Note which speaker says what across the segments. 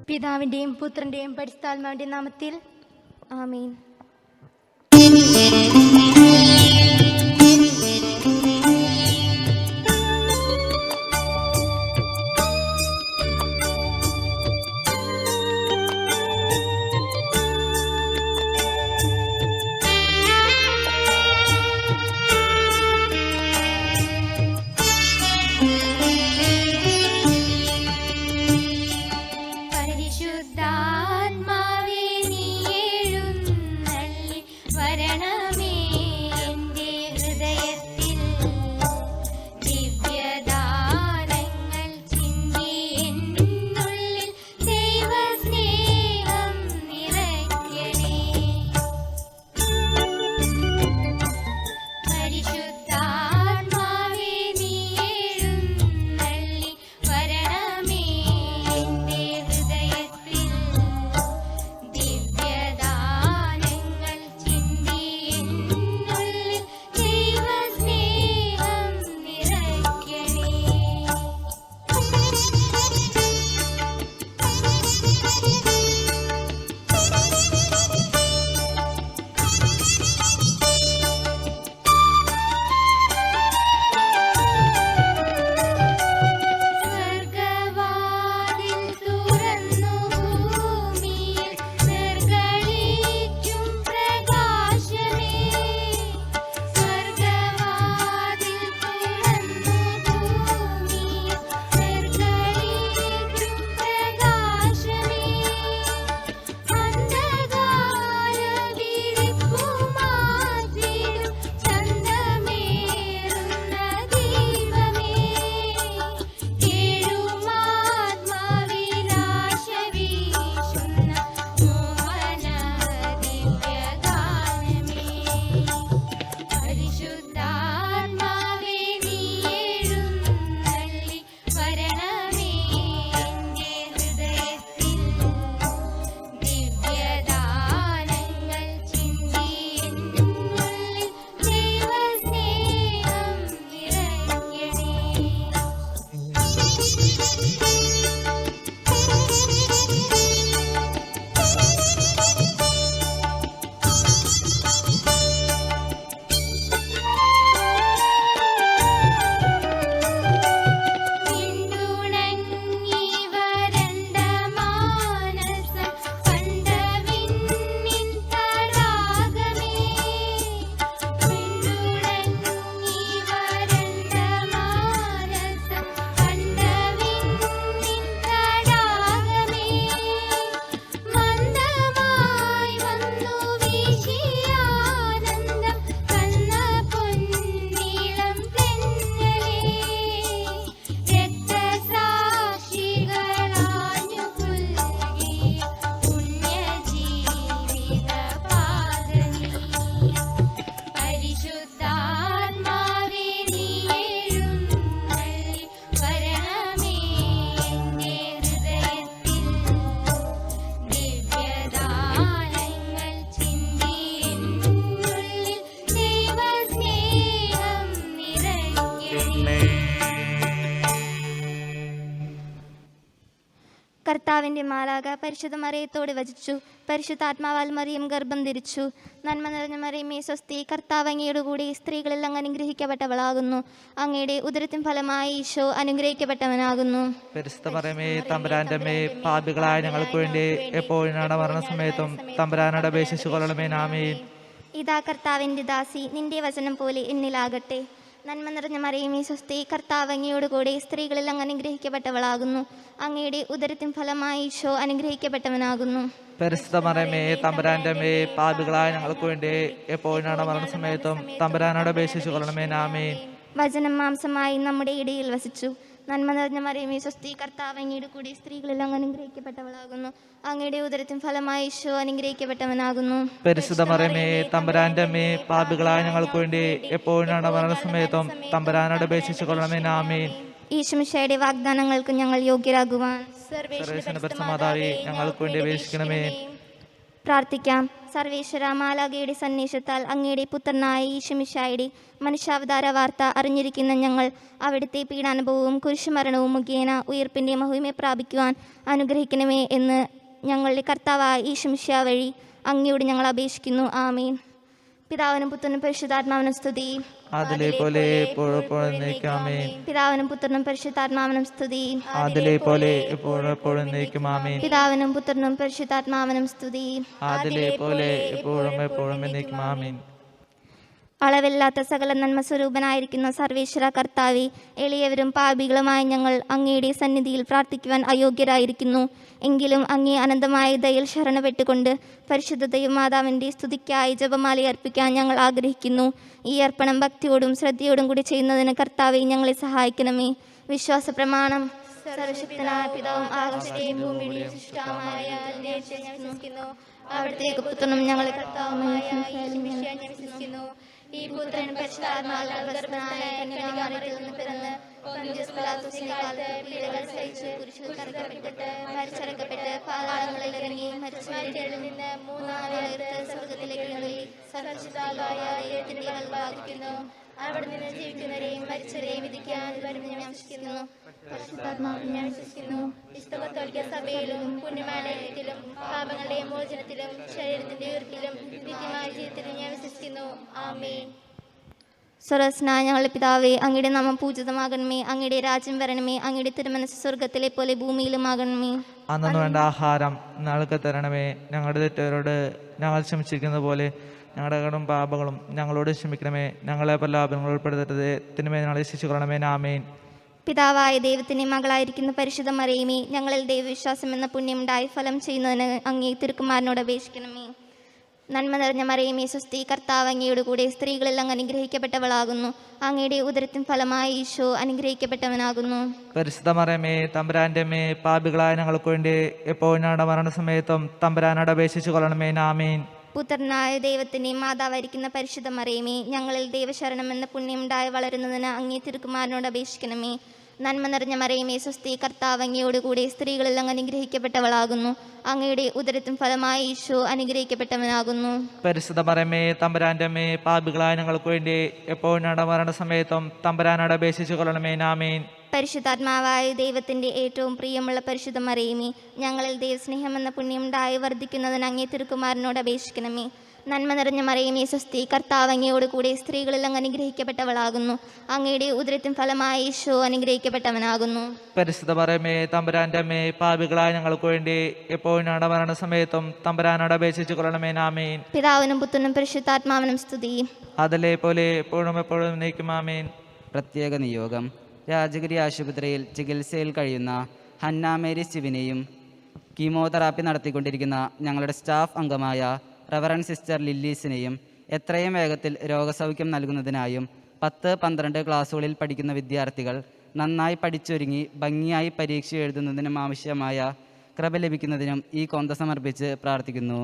Speaker 1: പിതാവിൻ്റെയും പുത്രൻ്റെയും പരിശുദ്ധാത്മാവിൻ്റെയും നാമത്തിൽ ആമേൻ. കർത്താവിൻ്റെ മാലാഖ പരിശുദ്ധ മറിയത്തോട് വചിച്ചു. പരിശുദ്ധാത്മാവാൽ മറിയം ഗർഭം ധരിച്ചു. നന്മ നിറഞ്ഞ മറിയമേ സ്വസ്തി, കർത്താവ് അങ്ങയുടെ കൂടെ സ്ത്രീകളിൽ അങ്ങ് അനുഗ്രഹിക്കപ്പെട്ടവളാകുന്നു. അങ്ങയുടെ ഉദരത്തിൻ ഫലമായി ഈശോ അനുഗ്രഹിക്കപ്പെട്ടവനാകുന്നു.
Speaker 2: പരിശുദ്ധ മറിയമേ തമ്പുരാന്റെ അമ്മേ, പാപികളായ ഞങ്ങൾക്ക് വേണ്ടി എപ്പോഴും ഞങ്ങളുടെ മരണസമയത്തും തമ്പുരാനോട് അപേക്ഷിച്ചു കൊള്ളണമേ. ആമേൻ.
Speaker 1: ഇതാ കർത്താവിൻ്റെ ദാസി, നിന്റെ വചനം പോലെ എന്നിലാകട്ടെ. നന്മ നിറഞ്ഞ മറിയമേ സ്വസ്തി, കർത്താവ് അങ്ങയോട് കൂടെ സ്ത്രീകളിൽ അങ്ങ് അനുഗ്രഹിക്കപ്പെട്ടവളാകുന്നു. അങ്ങയുടെ ഉദരത്തിൻ ഫലമായി ഈശോ അനുഗ്രഹിക്കപ്പെട്ടവനാകുന്നു.
Speaker 2: പരിശുദ്ധ മറിയമേ തമ്പുരാന്റെ അമ്മേ, പാപികളായ ഞങ്ങൾക്ക് വേണ്ടി എപ്പോഴും ഞങ്ങളുടെ മരണസമയത്തും തമ്പുരാനോട് അപേക്ഷിച്ചു കൊള്ളണമേ. ആമേൻ.
Speaker 1: വചനം മാംസമായി നമ്മുടെ ഇടയിൽ വസിച്ചു. നന്മ നിറഞ്ഞ മറിയമേ സ്വസ്തി, കർത്താവ് അങ്ങയുടെ കൂടെ സ്ത്രീകളിൽ അങ്ങ് അനുഗ്രഹിക്കപ്പെട്ടവളാകുന്നു. അങ്ങയുടെ ഉദരത്തിൻ ഫലമായി ഈശോ അനുഗ്രഹിക്കപ്പെട്ടവനാകുന്നു.
Speaker 2: പരിശുദ്ധ മറിയമേ തമ്പുരാന്റെ അമ്മേ, പാപികളായ ഞങ്ങൾക്ക് വേണ്ടി എപ്പോഴും ഞങ്ങളുടെ മരണസമയത്തും തമ്പുരാനോട് അപേക്ഷിച്ചു കൊള്ളണമേ. ആമേൻ.
Speaker 1: ഈശോമിശിഹായുടെ വാഗ്ദാനങ്ങൾക്ക് ഞങ്ങൾ യോഗ്യരാകുവാൻ
Speaker 2: സർവേശ്വരന്റെ പരിശുദ്ധ മാതാവേ, ഞങ്ങൾക്ക് വേണ്ടി അപേക്ഷിക്കണമേ.
Speaker 1: പ്രാർത്ഥിക്കാം. സർവേശ്വര, മാലാഖയുടെ സന്ദേശത്താൽ അങ്ങയുടെ പുത്രനായ ഈശോമിശിഹായുടെ മനുഷ്യാവതാര വാർത്ത അറിഞ്ഞിരിക്കുന്ന ഞങ്ങൾ അവിടുത്തെ പീഡാനുഭവവും കുരിശുമരണവും മുഖേന ഉയർപ്പിൻ്റെ മഹിമയെ പ്രാപിക്കുവാൻ അനുഗ്രഹിക്കണമേ എന്ന് ഞങ്ങളുടെ കർത്താവായ ഈശോമിശിഹാ വഴി അങ്ങയോട് ഞങ്ങൾ അപേക്ഷിക്കുന്നു. ആമേൻ. പിതാവിനും പുത്രനും പരിശുദ്ധാത്മാവിനും സ്തുതി.
Speaker 2: അതിലെ പോലെ എപ്പോഴും നീക്കാമേൻ.
Speaker 1: പിതാവിനും പുത്രനും പരിശുദ്ധാത്മാവിനും സ്തുതി.
Speaker 2: അതിലെ പോലെ എപ്പോഴും നീക്കുമാമേൻ.
Speaker 1: പിതാവിനും പുത്രനും പരിശുദ്ധാത്മാവിനും സ്തുതി.
Speaker 2: അതിലെ പോലെ എപ്പോഴും നീക്കുമാമേൻ.
Speaker 1: അളവില്ലാത്ത സകല നന്മ സ്വരൂപനായിരിക്കുന്ന സർവേശ്വര കർത്താവെ, എളിയവരും പാപികളുമായ ഞങ്ങൾ അങ്ങയുടെ സന്നിധിയിൽ പ്രാർത്ഥിക്കുവാൻ അയോഗ്യരായിരിക്കുന്നു. എങ്കിലും അങ്ങേ അനന്തമായ ദയയിൽ ശരണപ്പെട്ടുകൊണ്ട് പരിശുദ്ധ ദൈവമാതാവിൻ്റെ സ്തുതിക്കായി ജപമാല അർപ്പിക്കാൻ ഞങ്ങൾ ആഗ്രഹിക്കുന്നു. ഈ അർപ്പണം ഭക്തിയോടും ശ്രദ്ധയോടും കൂടി ചെയ്യുന്നതിന് കർത്താവെ ഞങ്ങളെ സഹായിക്കണമേ. വിശ്വാസ പ്രമാണം. സർവശക്തനായ പിതാവും ആകാശത്തെയും ഭൂമിയുടെയും സൃഷ്ടാവുമായ അവിടുത്തെ പുത്രനും ഞങ്ങളെ കർത്താവുമായ വിശ്വസിക്കുന്നു. ഈ പുത്രൻ പരിശുദ്ധാത്മാവിനാൽ ഗർഭസ്ഥനായ കന്യകാമറിയത്തിൽ നിന്ന് പിറന്ന് പൊന്തിയോസ് പിലാത്തോസിന്റെ കാലത്ത് പീഡകൾ സഹിച്ച് കുരിശിൽ തറയ്ക്കപ്പെട്ട് മരിച്ചടക്കപ്പെട്ട് പാതാളങ്ങളിൽ ഇറങ്ങി മരിച്ചവരിൽ നിന്ന് മൂന്നാം നാൾ ഉയർത്ത് സ്വർഗ്ഗത്തിലേക്ക് എഴുന്നള്ളി സർവ്വശക്തനായ ദൈവത്തിന്റെ വലഭാഗത്തിരിക്കുന്നു. അവിടെ നിന്ന് ജീവിക്കുന്നവരെയും മരിച്ചവരെയും വിധിക്കാൻ വരുമെന്ന് ഞാൻ വിശ്വസിക്കുന്നു. പരിശുദ്ധാത്മാവിൽ ഞാൻ വിശ്വസിക്കുന്നു. വിശുദ്ധ കത്തോലിക്ക സഭയിലും പുണ്യമാലയത്തിലും പാപങ്ങളുടെ മോചനത്തിലും ശരീരത്തിന്റെ ഉയർപ്പിലും നിത്യമായ ജീവിതത്തിലും ഞാൻ വിശ്വസിക്കുന്നു. ആമേൻ. സ്വർഗ്ഗസ്ഥനായ ഞങ്ങളുടെ പിതാവേ, അങ്ങയുടെ നാമം പൂജിതമാകണമേ. അങ്ങയുടെ രാജ്യം വരണമേ. അങ്ങയുടെ തിരുമനസ്സ് സ്വർഗ്ഗത്തിലെ പോലെ ഭൂമിയിലുമാകണമേ.
Speaker 2: അന്നു വേണ്ട ആഹാരം ഞങ്ങൾക്ക് തരണമേ. ഞങ്ങളുടെ തെറ്റുകാരോട് ഞങ്ങൾ ക്ഷമിച്ചിരിക്കുന്ന പോലെ ഞങ്ങളുടെ കടവും പാപങ്ങളും ഞങ്ങളോട് ക്ഷമിക്കണമേ. ഞങ്ങളെ പ്രലോഭനങ്ങൾ ഉൾപ്പെടുത്തരുതേ, തിന്മയെ ഞങ്ങളെ ശിക്ഷിക്കണമേ. ആമേൻ.
Speaker 1: പിതാവായ ദൈവത്തിന്റെ മകളായിരിക്കുന്ന പരിശുദ്ധ മറിയമേ, ഞങ്ങളിൽ ദൈവവിശ്വാസം എന്ന പുണ്യമുണ്ടായി ഫലം ചെയ്യുന്നതിന് അങ്ങേ തിരുക്കുമാരനോട് അപേക്ഷിക്കണമേ. നന്മ നിറഞ്ഞ മറിയമേ സ്വസ്തി, കർത്താവ് അങ്ങയുടെ കൂടെ സ്ത്രീകളിൽ അങ്ങ് അനുഗ്രഹിക്കപ്പെട്ടവളാകുന്നു. അങ്ങയുടെ ഉദരത്തിൻ ഫലമായി ഈശോ അനുഗ്രഹിക്കപ്പെട്ടവനാകുന്നു.
Speaker 2: പരിശുദ്ധ മറിയമേ, തമ്പുരാന്റെ അമ്മേ, പാപികളായ ഞങ്ങൾക്ക് വേണ്ടി എപ്പോഴും ഞങ്ങളുടെ മരണസമയത്തും തമ്പുരാനോട് അപേക്ഷിച്ചു കൊള്ളണമേ. ആമേൻ.
Speaker 1: പുത്രനായ ദൈവത്തിന്റെ മാതാവായിരിക്കുന്ന പരിശുദ്ധ മറിയമേ, ഞങ്ങളിൽ ദൈവശരണം എന്ന പുണ്യമുണ്ടായി വളരുന്നതിന് അങ്ങേ തിരുക്കുമാരനോട് അപേക്ഷിക്കണമേ. നന്മ നിറഞ്ഞ മറിയമേ സ്വസ്തി, കർത്താവ് അങ്ങയോടുകൂടി സ്ത്രീകളിൽ അങ്ങ് അനുഗ്രഹിക്കപ്പെട്ടവളാകുന്നു. അങ്ങയുടെ ഉദരത്തിൻ ഫലമായി ഈശോ അനുഗ്രഹിക്കപ്പെട്ടവനാകുന്നു.
Speaker 2: പരിശുദ്ധ മറിയമേ, തമ്പുരാന്റെ അമ്മേ, പാപികളായ ഞങ്ങൾക്ക് വേണ്ടി എപ്പോഴും ഞങ്ങളുടെ മരണസമയത്തും തമ്പുരാനോട് അപേക്ഷിച്ചു കൊള്ളണമേ. ആമേൻ.
Speaker 1: പരിശുദ്ധാത്മാവായ ദൈവത്തിന്റെ ഏറ്റവും പ്രിയമുള്ള പരിശുദ്ധ മറിയമേ, ഞങ്ങളിൽ ദൈവസ്നേഹം എന്ന പുണ്യമുണ്ടായി വർദ്ധിക്കുന്നതിന് അങ്ങേ തിരുക്കുമാരനോട് അപേക്ഷിക്കണമേ. നന്മ നിറഞ്ഞ മറിയമേ സ്വസ്തി, കർത്താവ് അങ്ങയോടുകൂടി സ്ത്രീകളിൽ അങ്ങ് അനുഗ്രഹിക്കപ്പെട്ടവളാകുന്നു. അങ്ങയുടെ ഉദരത്തിൻ ഫലമായി ഈശോ അനുഗ്രഹിക്കപ്പെട്ടവനാകുന്നു.
Speaker 2: പരിശുദ്ധ മറിയമേ, തമ്പുരാന്റെ അമ്മേ, പാപികളായ ഞങ്ങൾക്ക് വേണ്ടി എപ്പോഴും ഞങ്ങളുടെ മരണസമയത്തും തമ്പുരാനോട് അപേക്ഷിച്ചു കൊള്ളണമേ. ആമേൻ.
Speaker 1: പിതാവിനും പുത്രനും പരിശുദ്ധാത്മാവിനും സ്തുതി.
Speaker 2: അതിലെ പോലെ എപ്പോഴും നീക്കും. ആമേൻ.
Speaker 3: പ്രത്യേക നിയോഗം. രാജഗിരി ആശുപത്രിയിൽ ചികിത്സയിൽ കഴിയുന്ന ഹന്ന മേരി സ്റ്റിവിനെയും കീമോതെറാപ്പി നടത്തിക്കൊണ്ടിരിക്കുന്ന ഞങ്ങളുടെ സ്റ്റാഫ് അംഗമായ റവറൻ സിസ്റ്റർ ലില്ലീസിനെയും എത്രയും വേഗത്തിൽ രോഗസൗഖ്യം നൽകുന്നതിനായും 10-12 ക്ലാസ്സുകളിൽ പഠിക്കുന്ന വിദ്യാർത്ഥികൾ നന്നായി പഠിച്ചൊരുങ്ങി ഭംഗിയായി പരീക്ഷ എഴുതുന്നതിനും ആവശ്യമായ കൃപ ലഭിക്കുന്നതിനും ഈ കൊന്ത സമർപ്പിച്ച് പ്രാർത്ഥിക്കുന്നു.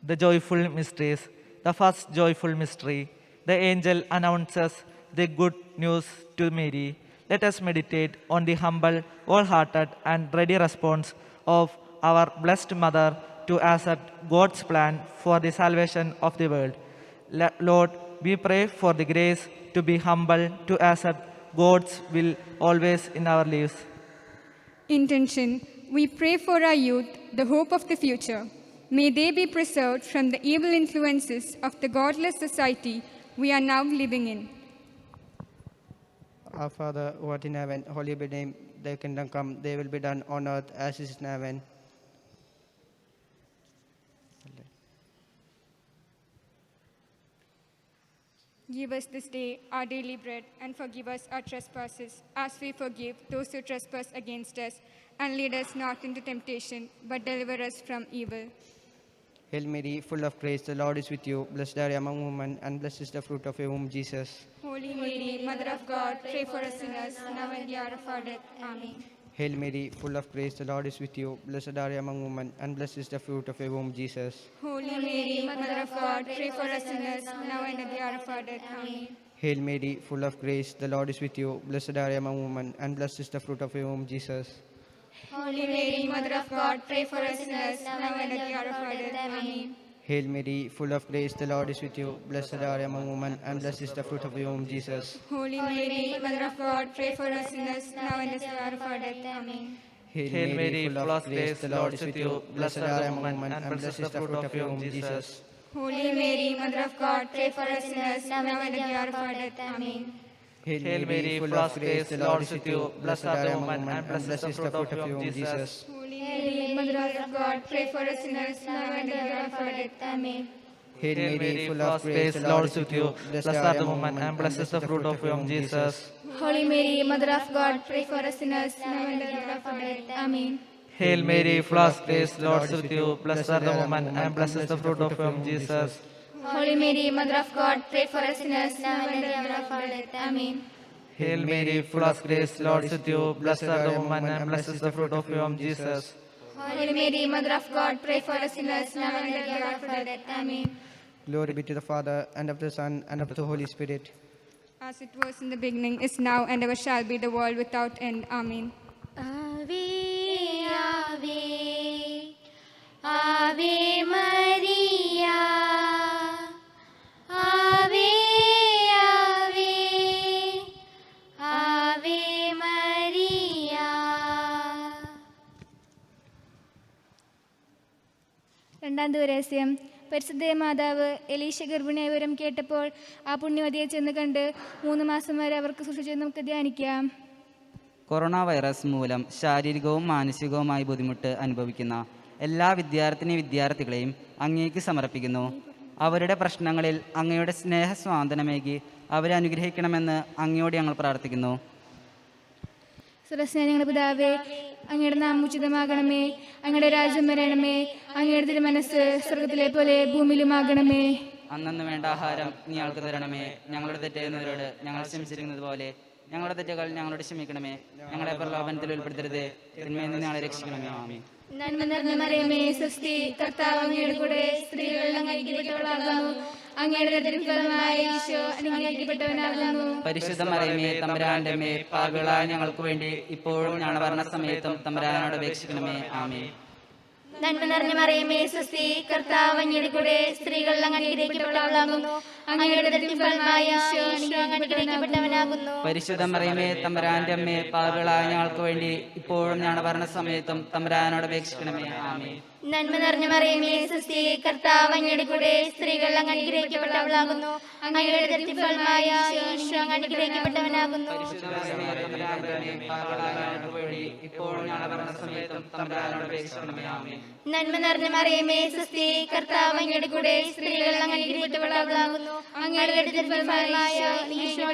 Speaker 2: The joyful mysteries. The first joyful mystery. The angel announces the good news to Mary. Let us meditate on the humble, wholehearted and ready response of our blessed mother to accept God's plan for the salvation of the world. Lord, we pray for the grace to be humble, to accept God's will always in our lives.
Speaker 4: Intention. We pray for our youth, the hope of the future. May they be preserved from the evil influences of the godless society we are now living in.
Speaker 5: Our Father, who art in heaven, holy be thy name. Thy kingdom come, thy will be done on earth as it is in heaven.
Speaker 4: Give us this day our daily bread, and forgive us our trespasses, as we forgive those who trespass against us. And lead us not into temptation, but deliver us from evil.
Speaker 5: Hail Mary, full of grace, the Lord is with you. Blessed are you among women, and blessed is the fruit of your womb, Jesus.
Speaker 4: Holy Mary, Mother of God, pray for us sinners, now and the hour of our death. Amen.
Speaker 5: Hail Mary, full of grace, the Lord is with you. Blessed are you among women, and blessed is the fruit of your womb, Jesus.
Speaker 4: Holy Mary, Mother of God, pray for us sinners, now and at the hour of our death. Amen.
Speaker 5: Hail Mary, full of grace, the Lord is with you. Blessed are you among women, and blessed is the fruit of your womb, Jesus.
Speaker 4: Holy Mary, Mother of God, pray for us sinners, now and at the hour of our death. Amen.
Speaker 5: Hail Mary, full of grace, the Lord is with you. Blessed are you among women, and blessed is the fruit of your womb, Jesus.
Speaker 4: Holy Mary, Mother of God, pray for us sinners, now and at the hour of our death. Amen.
Speaker 5: Hail Mary, full of grace, the Lord is with you. Blessed are you among women, and blessed is the fruit of your womb, Jesus.
Speaker 4: Holy Mary, Mother of God, pray for us sinners, now and at the hour of our death. Amen.
Speaker 5: Hail Mary, full of grace, the Lord is with you. Blessed are you among women, and blessed is the fruit of your womb, Jesus.
Speaker 4: Holy Mary, Mother of God, pray for us sinners, now and at the hour of our death. Amen.
Speaker 5: Hail Mary, full of grace, the Lord is with you. Blessed are you among women, and blessed is the fruit of your womb, Jesus.
Speaker 4: Holy Mary, Mother of God, pray for us sinners, now and at the hour of our death. Amen.
Speaker 2: Hail Mary, full of grace, the Lord is with you. Blessed are the woman, and blessed is the fruit of your womb, Jesus.
Speaker 4: Holy Mary, Mother of God, pray for us sinners, now and at the hour of our death. Amen.
Speaker 2: Hail Mary, full of grace, the Lord is with you. Blessed are the woman, and blessed is the fruit of your womb, Jesus.
Speaker 4: Holy Mary, Mother of God, pray for us sinners, now and at the hour of our death. Amen.
Speaker 5: Glory be to the Father, and of the Son, and of the Holy Spirit.
Speaker 4: As it was in the beginning, is now, and ever shall be, the world without end. Amen.
Speaker 1: Ave, Ave, Ave Maria. Ave, Ave, Ave Maria.
Speaker 4: രണ്ടാം ദിവരഹസ്യം. പരിശുദ്ധ മാതാവ് എലീശ ഗർഭിണിയായ വിവരം കേട്ടപ്പോൾ ആ പുണ്യവതിയെ ചെന്ന് കണ്ട് 3 മാസം വരെ അവർക്ക് സൂക്ഷിച്ചത് നമുക്ക് ധ്യാനിക്കാം.
Speaker 3: കൊറോണ വൈറസ് മൂലം ശാരീരികവും മാനസികവുമായി ബുദ്ധിമുട്ട് അനുഭവിക്കുന്ന എല്ലാ വിദ്യാർത്ഥികളെയും അങ്ങേക്ക് സമർപ്പിക്കുന്നു. അവരുടെ പ്രശ്നങ്ങളിൽ അങ്ങയുടെ സ്നേഹ സ്വാന്തനമേകി അവരെ അനുഗ്രഹിക്കണമെന്ന് അങ്ങയോട് ഞങ്ങൾ പ്രാർത്ഥിക്കുന്നു.
Speaker 4: സുരസ്നേഹങ്ങളുടെ പിതാവേ, അങ്ങയുടെ നാമം ഉചിതമാകണമേ, അങ്ങയുടെ രാജ്യം വരണമേ, അങ്ങയുടെ തിരുമനസ്സ് സ്വർഗത്തിലെ പോലെ ഭൂമിയിലുമാകണമേ.
Speaker 3: അന്നന്ന് വേണ്ട ആഹാരം നീ ഞങ്ങൾക്ക് തരണമേ. ഞങ്ങളുടെ തെറ്റെയ്യുന്നവരോട് ഞങ്ങൾ ക്ഷമിച്ചിരിക്കുന്നത് പോലെ ഞങ്ങളുടെ തെറ്റുകൾ ഞങ്ങളോട് ക്ഷമിക്കണമേ. ഞങ്ങളെ പ്രലോഭനത്തിൽ ഉൾപ്പെടുത്തരുതേ, തിന്മയിൽ നിന്ന് ഞങ്ങളെ രക്ഷിക്കണമേ. ആമേൻ.
Speaker 4: നന്മ നിറഞ്ഞ മറിയമേ, സ്വസ്തി, കർത്താവ് അങ്ങയുടെ കൂടെ സ്ത്രീകളിൽ അങ്ങ് അനുഗ്രഹിക്കപ്പെട്ടവളാകുന്നു. അങ്ങയുടെ ഫലമായ ഈശോ അനുഗ്രഹിക്കപ്പെട്ടവനാകുന്നു.
Speaker 3: പരിശുദ്ധ മറിയമേ, തമ്പുരാന്റെ അമ്മേ, പാപികളായ ഞങ്ങൾക്ക് വേണ്ടി ഇപ്പോഴും ഞങ്ങളുടെ മരണസമയത്തും തമ്പുരാനോട് അപേക്ഷിക്കണമേ. ആമേൻ.
Speaker 1: നന്മ നിറഞ്ഞ മറിയമേ, സ്വസ്തി, കർത്താവ് അങ്ങയുടെ കൂടെ സ്ത്രീകളിൽ അങ്ങ് അനുഗ്രഹിക്കപ്പെട്ടവളാകുന്നു. അങ്ങയുടെ ഫലമായ ഈശോ അനുഗ്രഹിക്കപ്പെട്ടവനാകുന്നു.
Speaker 3: പരിശുദ്ധ മറിയമേ, തമ്പുരാന്റെ അമ്മേ, പാപികളായ ഞങ്ങൾക്ക് വേണ്ടി ഇപ്പോഴും ഞങ്ങളുടെ മരണസമയത്തും തമ്പുരാനോട് അപേക്ഷിക്കണമേ. ആമേൻ.
Speaker 1: നന്മ നിറഞ്ഞ മറിയമേ, സ്വസ്തി, കർത്താവ് അങ്ങയുടെ കൂടെ സ്ത്രീകളിൽ അങ്ങ് അനുഗ്രഹിക്കപ്പെട്ടവളാകുന്നു. അങ്ങയുടെ ഫലമായ ഈശോ അനുഗ്രഹിക്കപ്പെട്ടവനാകുന്നു.
Speaker 3: പരിശുദ്ധ മറിയമേ, തമ്പുരാന്റെ അമ്മേ, പാപികളായ ഞങ്ങൾക്ക് വേണ്ടി ഇപ്പോഴും ഞങ്ങളുടെ മരണസമയത്തും തമ്പുരാനോട് അപേക്ഷിക്കണമേ. ആമേൻ.
Speaker 1: നന്മ നിറഞ്ഞ മറിയമേ, സ്വസ്തി, കർത്താവ് അങ്ങയുടെ കൂടെ സ്ത്രീകളിൽ അങ്ങ് അനുഗ്രഹിക്കപ്പെട്ടവളാകുന്നു. അങ്ങയുടെ ഫലമായ ഈശോ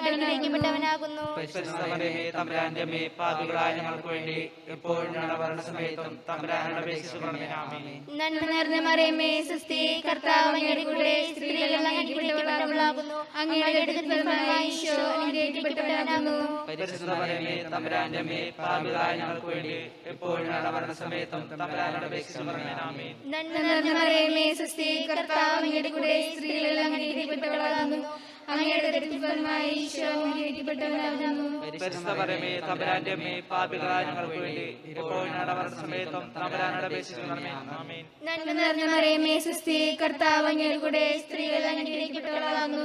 Speaker 1: അനുഗ്രഹിക്കപ്പെട്ടവനാകുന്നു.
Speaker 3: പരിശുദ്ധ മറിയമേ, തമ്പുരാന്റെ അമ്മേ, പാപികളായ ഞങ്ങൾക്ക് വേണ്ടി ഇപ്പോഴും ഞങ്ങളുടെ മരണസമയത്തും തമ്പുരാനോട് അപേക്ഷിക്കണമേ. ആമേൻ.
Speaker 1: നന്മ നിറഞ്ഞ മറിയമേ, സ്വസ്തി, കർത്താവ് അങ്ങയുടെ കൂടെ സ്ത്രീകളിൽ അങ്ങ് അനുഗ്രഹിക്കപ്പെട്ടവളാകുന്നു. അങ്ങയുടെ ഫലമായ ഈശോ അനുഗ്രഹിക്കപ്പെട്ടവനാകുന്നു.
Speaker 3: പരിശുദ്ധ മറിയമേ, തമ്പുരാന്റെ അമ്മേ, പാപികളായ ഞങ്ങൾക്ക് വേണ്ടി ഇപ്പോഴും ഞങ്ങളുടെ മരണസമയത്തും തമ്പുരാനോട് അപേക്ഷിക്കണമേ. ആമേൻ.
Speaker 1: നന്മ നിറഞ്ഞ മറിയമേ, സ്വസ്തി, കർത്താവ് അങ്ങയുടെ കൂടെ സ്ത്രീകളിൽ അങ്ങ് അനുഗ്രഹിക്കപ്പെട്ടവളാകുന്നു. അങ്ങയുടെ ഫലമായ ഈശോ അനുഗ്രഹിക്കപ്പെട്ടവനാകുന്നു.
Speaker 2: പരിശുദ്ധ മറിയമേ, തമ്പുരാന്റെ അമ്മേ, പാപികളായ ഞങ്ങൾക്ക് വേണ്ടി ഇപ്പോഴും ഞങ്ങളുടെ മരണസമയത്തും തമ്പുരാനോട് അപേക്ഷിക്കണമേ. ആമേൻ.
Speaker 1: നന്മ നിറഞ്ഞ മറിയമേ, സ്വസ്തി, കർത്താവ് അങ്ങയുടെ കൂടെ സ്ത്രീകളിൽ അങ്ങ് അനുഗ്രഹിക്കപ്പെട്ടവളാകുന്നു.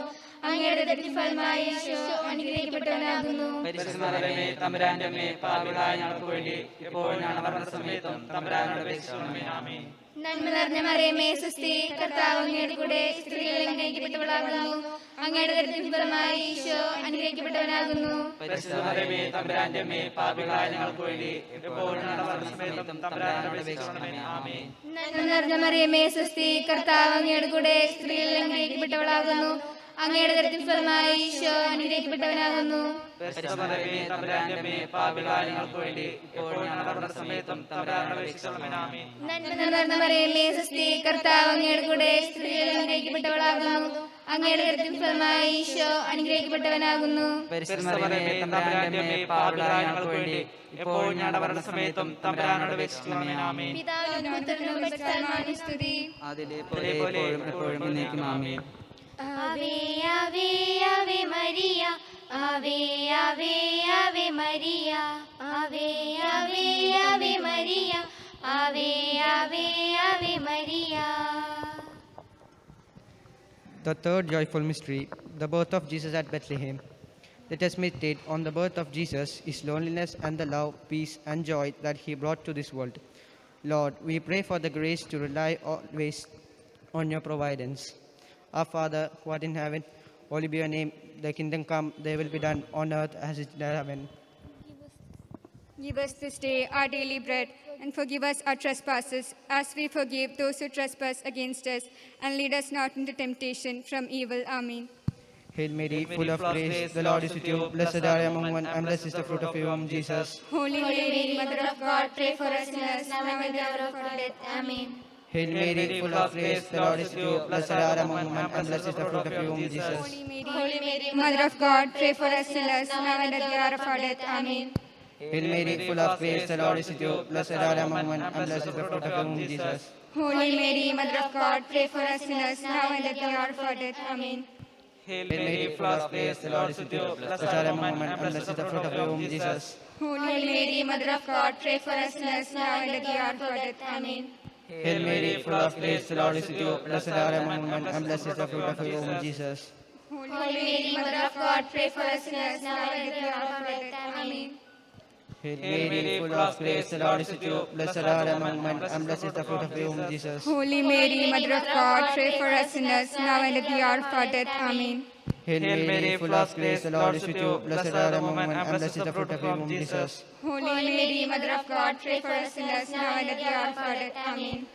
Speaker 1: അങ്ങയുടെ ഫലമായ ഈശോ അനുഗ്രഹിക്കപ്പെട്ടവനാകുന്നു.
Speaker 3: പരിശുദ്ധ മറിയമേ, തമ്പുരാന്റെ അമ്മേ, പാപികളായ ഞങ്ങൾക്ക് വേണ്ടി ഇപ്പോഴും ഞങ്ങളുടെ മരണസമയത്തും തമ്പുരാനോട് അപേക്ഷിക്കണമേ. ആമേൻ.
Speaker 1: നന്മ നിറഞ്ഞ മറിയമേ, സ്വസ്തി, കർത്താവ് അങ്ങയുടെ കൂടെ സ്ത്രീകളിൽ അങ്ങ് അനുഗ്രഹിക്കപ്പെട്ടവളാകുന്നു. അങ്ങയുടെ ഫലമായ ഈശോ അനുഗ്രഹിക്കപ്പെട്ടവനാകുന്നു.
Speaker 3: പരിശുദ്ധ മറിയമേ, തമ്പുരാന്റെ അമ്മേ, പാപികളായ ഞങ്ങൾക്ക് വേണ്ടി ഇപ്പോഴും ഞങ്ങളുടെ മരണസമയത്തും തമ്പുരാനോട് അപേക്ഷിക്കണമേ. ആമേൻ.
Speaker 1: നന്മ നിറഞ്ഞ മറിയമേ, സ്വസ്തി, കർത്താവ് അങ്ങയുടെ കൂടെ സ്ത്രീകളിൽ അങ്ങ് അനുഗ്രഹിക്കപ്പെട്ടവളാകുന്നു. അങ്ങയുടെ ഫലമായ ഈശോ അനുഗ്രഹിക്കപ്പെട്ടവനാകുന്നു.
Speaker 3: പരിശുദ്ധ മറിയമേ, തമ്പുരാന്റെ അമ്മേ, പാപികളായ ഞങ്ങൾക്ക് വേണ്ടി ഇപ്പോഴും ഞങ്ങളുടെ മരണസമയത്തും തമ്പുരാനോട് അപേക്ഷിക്കണമേ. ആമേൻ.
Speaker 1: നന്മ നിറഞ്ഞ മറിയമേ, സ്വസ്തി, കർത്താവ് അങ്ങയുടെ കൂടെ സ്ത്രീകളിൽ അങ്ങ് അനുഗ്രഹിക്കപ്പെട്ടവളാകുന്നു. അങ്ങയുടെ ഫലമായ ഈശോ അനുഗ്രഹിക്കപ്പെട്ടവനാകുന്നു.
Speaker 3: പരിശുദ്ധ മറിയമേ, തമ്പുരാന്റെ അമ്മേ, പാപികളായ ഞങ്ങൾക്ക് വേണ്ടി ഇപ്പോഴും ഞങ്ങളുടെ മരണസമയത്തും തമ്പുരാനോട് അപേക്ഷിക്കണമേ. ആമേൻ.
Speaker 1: പിതാവിനും പുത്രനും പരിശുദ്ധാത്മാവിനും സ്തുതി.
Speaker 3: അതിലെ പോലെ ഇപ്പോഴും എപ്പോഴും എന്നേക്കും. ആമേൻ.
Speaker 1: ആവേ ആവേ ആവേ മരിയ, ആവേ ആവേ ആവേ മരിയ, ആവേ ആവേ ആവേ മരിയ, ആവേ ആവേ ആവേ മരിയ.
Speaker 5: The third joyful mystery, the birth of Jesus at Bethlehem. Let us meditate on the birth of Jesus, his loneliness and the love, peace and joy that he brought to this world. Lord, we pray for the grace to rely always on your providence. Our Father, who art in heaven, holy be your name. Thy kingdom come, thy will be done on earth as it is in heaven.
Speaker 4: Give us this day our daily bread, and forgive us our trespasses, as we forgive those who trespass against us. And lead us not into temptation, from evil. Amen.
Speaker 5: Hail Mary, full of grace, the Lord is with you. Blessed are you among women, and blessed is the fruit of your womb, Jesus.
Speaker 4: Holy Mary, Mother of God, pray for us sinners, now and at the hour of our death. Amen.
Speaker 5: Hail Mary, full of grace, the Lord is with you. Blessed are you among women, and blessed is the fruit of your womb, Jesus.
Speaker 4: Holy Mary, Mother of God, pray for us sinners, now and at the hour of our death. Amen.
Speaker 5: Hail Mary, full of grace, the Lord is with you. Blessed are you among women, and blessed is the fruit of your womb, Jesus.
Speaker 4: Holy Mary, Mother of God, pray for us sinners, now and at the hour of our death. Amen.
Speaker 2: Hail Mary, full of grace, the Lord is with you. Blessed are you among women, and blessed is the fruit of your womb, Jesus.
Speaker 4: Holy Mary, Mother of God, pray for us sinners, now and at the hour of our death. Amen.
Speaker 5: Hail Mary, full of grace, the Lord is with you. Blessed are you among women, and blessed is the fruit of your womb, Jesus.
Speaker 4: Holy Mary, Mother of God, pray for us sinners, now and at the hour of our death. Amen.
Speaker 5: Hail Mary, full of grace, the Lord is with you. Blessed are you among women, and blessed is the fruit of your womb, Jesus.
Speaker 4: Holy Mary, Mother of God, pray for us sinners, now and at the hour of our death. Amen.
Speaker 5: Hail Mary, full of grace, the Lord is with you. Blessed are you among women, and blessed is the fruit of your womb, Jesus.
Speaker 4: Holy Mary, Mother of God, pray for us sinners, now and at the hour of our death. Amen.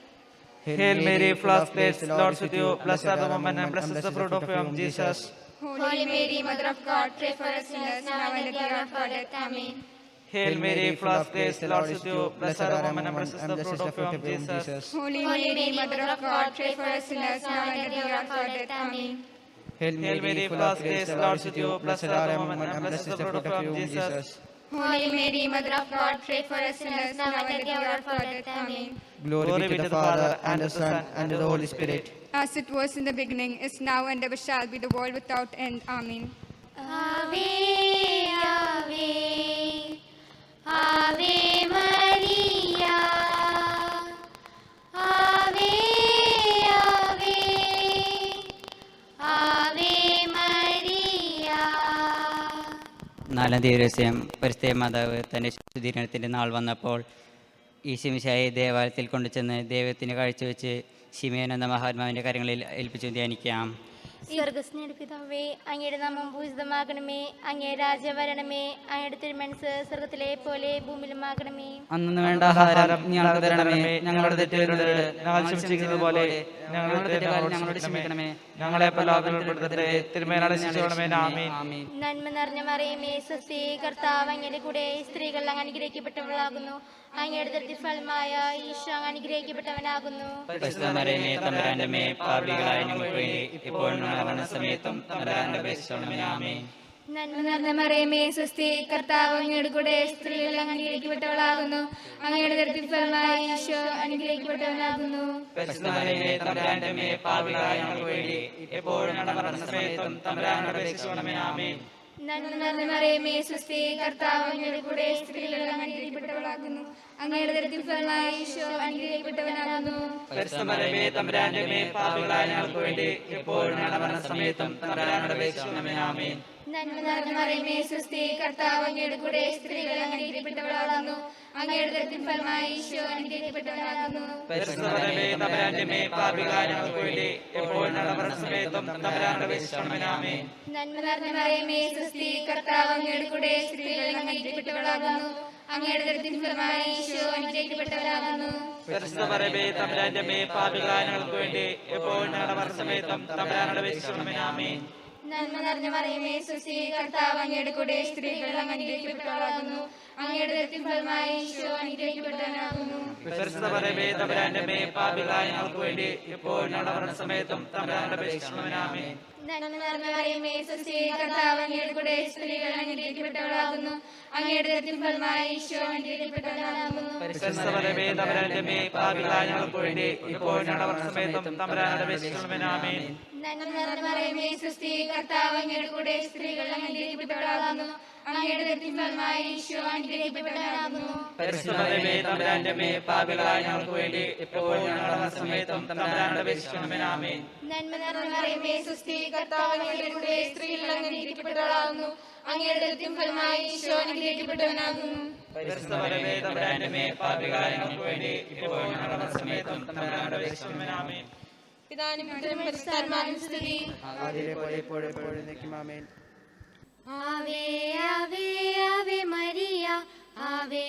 Speaker 2: Hail Mary, full of grace, the Lord is with you. Blessed are the woman, and blessed is the fruit of your womb, Jesus.
Speaker 4: Holy Mary, Mother of God, pray for us sinners, now and at the hour of our death. Amen.
Speaker 2: Hail Mary, full of grace, the Lord is with you. Blessed are the woman, and blessed is the fruit of your womb, Jesus.
Speaker 4: Holy Mary, Mother of God, pray for us sinners, now and at the hour of our death. Amen.
Speaker 5: Hail Mary, full of grace, the Lord is with you. Blessed are you among women, and blessed is the fruit of your womb, Jesus.
Speaker 4: Holy Mary, Mother of God, pray for us sinners, now and at the hour of our death. Amen.
Speaker 5: Glory be to the Father, and the Son, and to the Holy Spirit.
Speaker 4: As it was in the beginning, is now, and ever shall be, the world without end. Amen.
Speaker 1: Ave, Ave, Ave Maria. Ave, Ave, Ave Maria.
Speaker 3: നാലാം ദിവസം പരിസ്ഥിതി മാതാവ് തൻ്റെ ശുദ്ധീകരണത്തിൻ്റെ നാൾ വന്നപ്പോൾ ഈശോമിശിഹായെ ദേവാലയത്തിൽ കൊണ്ടുചെന്ന് ദൈവത്തിന് കാഴ്ചവെച്ച് ശിമയോൻ എന്ന മഹാത്മാവിൻ്റെ കാര്യങ്ങളിൽ ഏൽപ്പിച്ചു ധ്യാനിക്കാം.
Speaker 1: സ്വർഗസ്നേഹ പിതാവേ, അങ്ങയുടെ നാമം പൂജിതമാകണമേ, അങ്ങേ രാജ്യം വരണമേ, അങ്ങയുടെ തിരുമനസ്സ് സ്വർഗത്തിലെ പോലെ ഭൂമിയിലുമാകണമേ.
Speaker 3: അന്നു വേണ്ട ആഹാരം ഞങ്ങൾക്ക് തരണമേ, ഞങ്ങളുടെ തെറ്റുകളോട്
Speaker 2: ഞങ്ങൾ ക്ഷമിച്ചിരിക്കുന്നത് പോലെ ഞങ്ങളോട് ക്ഷമിക്കണമേ. ഞങ്ങളെ പ്രലോഭനത്തിൽ ഉൾപ്പെടുത്തരുതേ, തിന്മയോട് രക്ഷിക്കണമേ. ആമേൻ.
Speaker 1: നന്മ നിറഞ്ഞ മറിയമേ, സ്വസ്തി, കർത്താവ് അങ്ങയുടെ കൂടെ സ്ത്രീകൾ അങ്ങ് അനുഗ്രഹിക്കപ്പെട്ടവളാകുന്നു. അങ്ങയുടെ ഉദരത്തിൻ ഫലമായ ഈശോ അങ്ങ് അനുഗ്രഹിക്കപ്പെട്ടവനാകുന്നു.
Speaker 3: പരിശുദ്ധ മറിയമേ, തമ്പുരാന്റെ അമ്മേ, പാപികളായ ഞങ്ങൾക്ക് വേണ്ടി ഇപ്പോഴും മരണസമയത്തും തമ്പുരാന്റെ അപേക്ഷിക്കണമേ. ആമേൻ.
Speaker 1: നന്മ നിറഞ്ഞ മറിയമേ, സ്വസ്തി, കർത്താവ് അങ്ങയുടെ കൂടെ സ്ത്രീകൾ അങ്ങ് അനുഗ്രഹിക്കപ്പെട്ടവളാകുന്നു. അങ്ങയുടെ ഉദരത്തിൻ ഫലമായ ഈശോ അനുഗ്രഹിക്കപ്പെട്ടവനാകുന്നു.
Speaker 3: പരിശുദ്ധ മറിയമേ, തമ്പുരാന്റെ അമ്മേ, പാപികളായ ഞങ്ങൾക്ക് വേണ്ടി ഇപ്പോഴും മരണസമയത്തും തമ്പുരാന്റെ അപേക്ഷിക്കണമേ. ആമേൻ.
Speaker 1: നന്മ നിറഞ്ഞ മറിയമേ, സ്വസ്തി, കർത്താവ് അങ്ങയുടെ കൂടെ സ്ത്രീകൾ അങ്ങ് അനുഗ്രഹിക്കപ്പെട്ടവളാകുന്നു. അങ്ങയുടെ ഉദരത്തിൻ ഫലമായ ഈശോ അനുഗ്രഹിക്കപ്പെട്ടവനാകുന്നു.
Speaker 3: പരിശുദ്ധ മറിയമേ, തമ്പുരാന്റെ അമ്മേ, പാപികളായ ഞങ്ങൾക്ക് വേണ്ടി ഇപ്പോഴും മരണസമയത്തും തമ്പുരാന്റെ അപേക്ഷിക്കണമേ. ആമേൻ.
Speaker 1: നന്മ നിറഞ്ഞ മറിയമേ, സ്വസ്തി, കർത്താവ് അങ്ങയുടെ കൂടെ സ്ത്രീകൾ അങ്ങ് അനുഗ്രഹിക്കപ്പെട്ടവളാകുന്നു. അങ്ങയുടെ ഉദരത്തിൻ ഫലമായ ഈശോ അനുഗ്രഹിക്കപ്പെട്ടവനാകുന്നു.
Speaker 2: പരിശുദ്ധ മറിയമേ, തമ്പുരാന്റെ അമ്മേ, പാപികളായ ഞങ്ങൾക്ക് വേണ്ടി എപ്പോഴും മരണസമയത്തും തമ്പുരാന്റെ അപേക്ഷിക്കണമേ. ആമേൻ.
Speaker 1: നന്മ നിറഞ്ഞ മറിയമേ, സ്വസ്തി, കർത്താവ് അങ്ങയുടെ കൂടെ സ്ത്രീകൾ അങ്ങ് അനുഗ്രഹിക്കപ്പെട്ടവളാകുന്നു. അങ്ങയുടെ ഉദരത്തിൻ ഫലമായ ഈശോ അനുഗ്രഹിക്കപ്പെട്ടവനാകുന്നു.
Speaker 2: പരിശുദ്ധ മറിയമേ, തമ്പുരാന്റെ അമ്മേ, പാപികളായ ഞങ്ങൾക്ക് വേണ്ടി എപ്പോഴും മരണസമയത്തും തമ്പുരാന്റെ അപേക്ഷിക്കണമേ. ആമേൻ.
Speaker 1: നന്മ നിറഞ്ഞ മറിയമേ, സ്വസ്തി, കർത്താവ് അങ്ങയുടെ കൂടെ സ്ത്രീകൾ അങ്ങ് അനുഗ്രഹിക്കപ്പെട്ടവളാകുന്നു. അങ്ങയുടെ ഉദരത്തിൻ ഫലമായ ഈശോ അനുഗ്രഹിക്കപ്പെട്ടവനാകുന്നു.
Speaker 2: പരിശുദ്ധ മറിയമേ, തമ്പുരാന്റെ അമ്മേ, പാപികളായ ഞങ്ങൾക്ക് വേണ്ടി എപ്പോഴും മരണസമയത്തും തമ്പുരാന്റെ അപേക്ഷിക്കണമേ. ആമേൻ.
Speaker 1: നന്മ നിറഞ്ഞ മറിയമേ, സ്വസ്തി, കർത്താവ് അങ്ങയുടെ കൂടെ സ്ത്രീകൾ അങ്ങ് അനുഗ്രഹിക്കപ്പെട്ടവളാകുന്നു. അങ്ങയുടെ ഉദരത്തിൻ ഫലമായ ഈശോ അനുഗ്രഹിക്കപ്പെട്ടവനാകുന്നു.
Speaker 2: പരിശുദ്ധ മറിയമേ, തമ്പുരാന്റെ അമ്മേ, പാപികളായ ഞങ്ങൾക്ക് വേണ്ടി എപ്പോഴും മരണസമയത്തും തമ്പുരാന്റെ അപേക്ഷിക്കണമേ. ആമേൻ.
Speaker 1: നന്മ നിറഞ്ഞ മറിയമേ സുസ്ഥി, കർത്താവ് അങ്ങയുടെ കൂടെ സ്ത്രീകൾ അനുഗ്രഹിക്കപ്പെട്ടവളാകുന്നു. അങ്ങയുടെ ഉദരത്തിൻ ഫലമായി ഈശോ അനുഗ്രഹിക്കപ്പെട്ടവനാകുന്നു.
Speaker 3: പരിശുദ്ധ മറിയമേ തമ്പുരാന്റെ അമ്മേ, പാപികളായ ഞങ്ങൾക്ക് വേണ്ടി എപ്പോഴും ഞങ്ങളുടെ മരണസമയത്തും തമ്പുരാനോട് അപേക്ഷിക്കണമേ. ആമേൻ.
Speaker 1: നന്മ നിറഞ്ഞ മറിയമേ സുസ്ഥി, കർത്താവ് അങ്ങയുടെ കൂടെ സ്ത്രീകൾ അനുഗ്രഹിക്കപ്പെട്ടവളാകുന്നു. അങ്ങയുടെ ഉദരത്തിൻ ഫലമായി ഈശോ അനുഗ്രഹിക്കപ്പെട്ടവനാകുന്നു.
Speaker 3: പരിശുദ്ധ മറിയമേ തമ്പുരാന്റെ അമ്മേ, പാപികളായ ഞങ്ങൾക്ക് വേണ്ടി എപ്പോഴും ഞങ്ങളുടെ മരണസമയത്തും തമ്പുരാനോട് അപേക്ഷിക്കണമേ. ആമേൻ.
Speaker 1: പിതാവിനും പുത്രനും പരിശുദ്ധാത്മാവിനും സ്തുതി.
Speaker 5: ആദിയിലെ പോലെ ഇപ്പോഴും എപ്പോഴും എന്നേക്കും. ആമേൻ.
Speaker 1: ആവേ ആവേ ആവേ മരിയ, ആവേ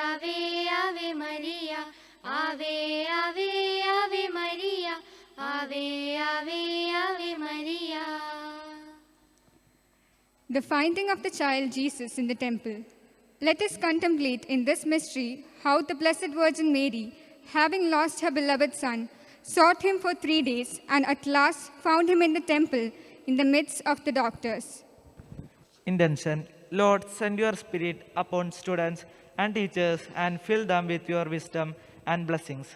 Speaker 1: ആവേ ആവേ മരിയ, ആവേ ആവേ ആവേ മരിയ, ആവേ ആവേ ആവേ മരിയ.
Speaker 4: The finding of the child Jesus in the temple. Let us contemplate in this mystery how the Blessed Virgin Mary, having lost her beloved son, sought him for 3 days and at last found him in the temple in the midst of the doctors.
Speaker 2: Intention. Lord, send your Spirit upon students and teachers and fill them with your wisdom and blessings.